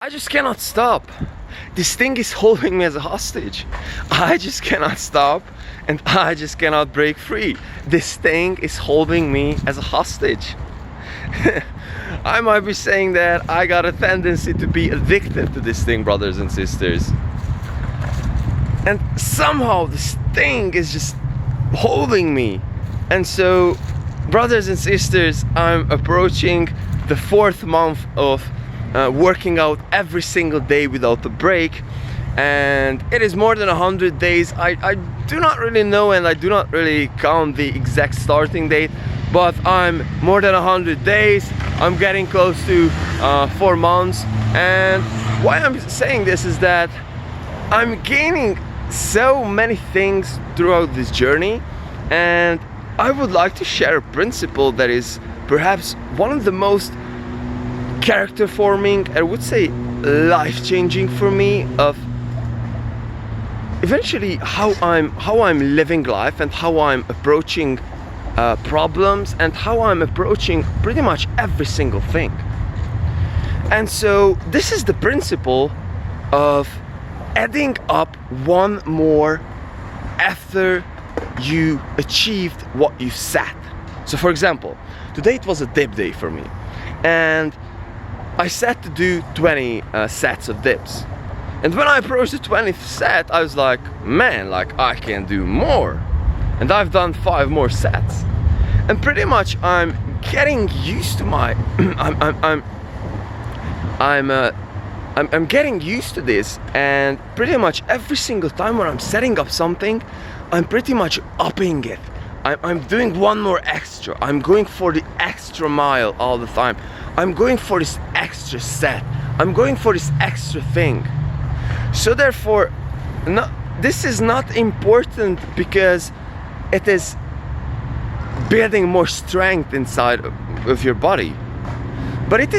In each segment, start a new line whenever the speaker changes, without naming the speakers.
I just cannot stop. This thing is holding me as a hostage. I just cannot stop and I just cannot break free. This thing is holding me as a hostage. I might be saying that I got a tendency to be addicted to this thing, brothers and sisters. And somehow this thing is just holding me. And so, brothers and sisters, I'm approaching the 4th month of working out every single day without a break, and it is more than 100 days. I do not really know, and I do not really count the exact starting date, but I'm more than 100 days. I'm getting close to 4 months, and why I'm saying this is that I'm gaining so many things throughout this journey, and I would like to share a principle that is perhaps one of the most character forming, I would say life changing for me, of eventually how I'm living life and how I'm approaching problems and how I'm approaching pretty much every single thing. And so this is the principle of adding up one more after you achieved what you set. So for example, today it was a dip day for me, and I set to do 20 sets of dips. And when I approached the 20th set, I was like, man, like I can do more. And I've done 5 more sets. And pretty much I'm getting used to my I'm getting used to this, and pretty much every single time when I'm setting up something, I'm pretty much upping it. I'm doing one more extra. I'm going for the extra mile all the time. I'm going for this extra set. I'm going for this extra thing. So therefore, this is not important because it is building more strength inside of your body. But it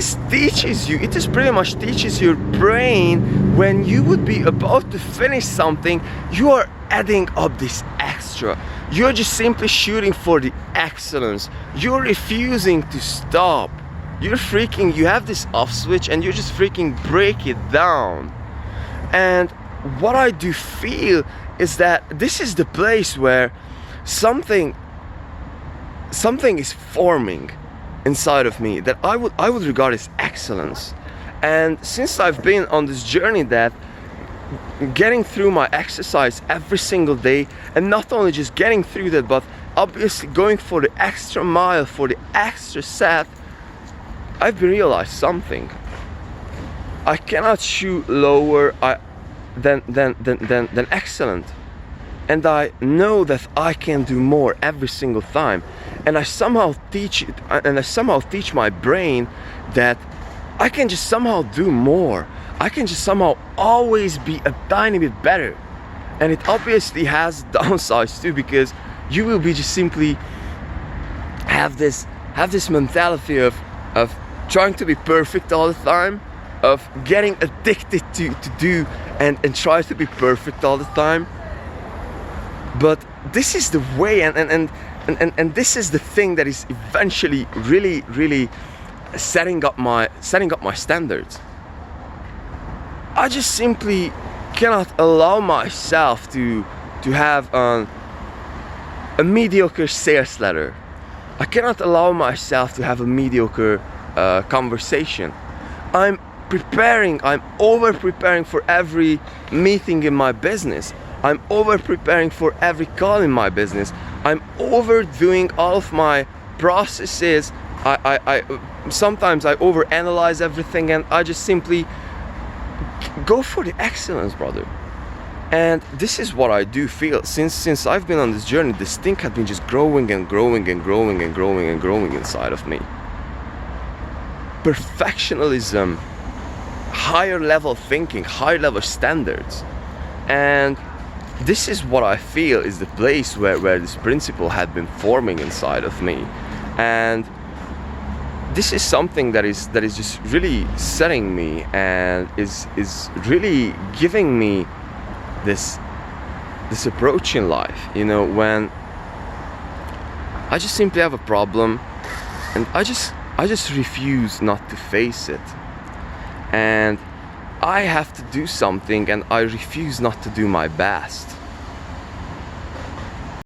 pretty much teaches your brain when you would be about to finish something, you are adding up this extra. You're just simply shooting for the excellence. You're refusing to stop. You have this off switch and you just freaking break it down. And what I do feel is that this is the place where something is forming inside of me that I would regard as excellence. And since I've been on this journey that getting through my exercise every single day, and not only just getting through that, but obviously going for the extra mile, for the extra set, I've realized something. I cannot shoot lower than excellent. And I know that I can do more every single time. And I somehow teach my brain that I can just somehow do more. I can just somehow always be a tiny bit better. And it obviously has downsides too, because you will be just simply have this mentality of trying to be perfect all the time, of getting addicted to do and try to be perfect all the time. But this is the way, and this is the thing that is eventually really setting up my standards. I just simply cannot allow myself to have a mediocre sales letter. I cannot allow myself to have a mediocre conversation. I'm over preparing for every meeting in my business. I'm over preparing for every call in my business. I'm overdoing all of my processes. I sometimes I overanalyze everything, and I just simply go for the excellence, brother. And this is what I do feel. Since I've been on this journey, this thing has been just growing and growing and growing and growing and growing inside of me. Perfectionism, higher level thinking, higher level standards. And this is what I feel is the place where this principle had been forming inside of me. And this is something that is just really setting me and is really giving me this approach in life. You know, when I just simply have a problem and I just refuse not to face it. And I have to do something and I refuse not to do my best.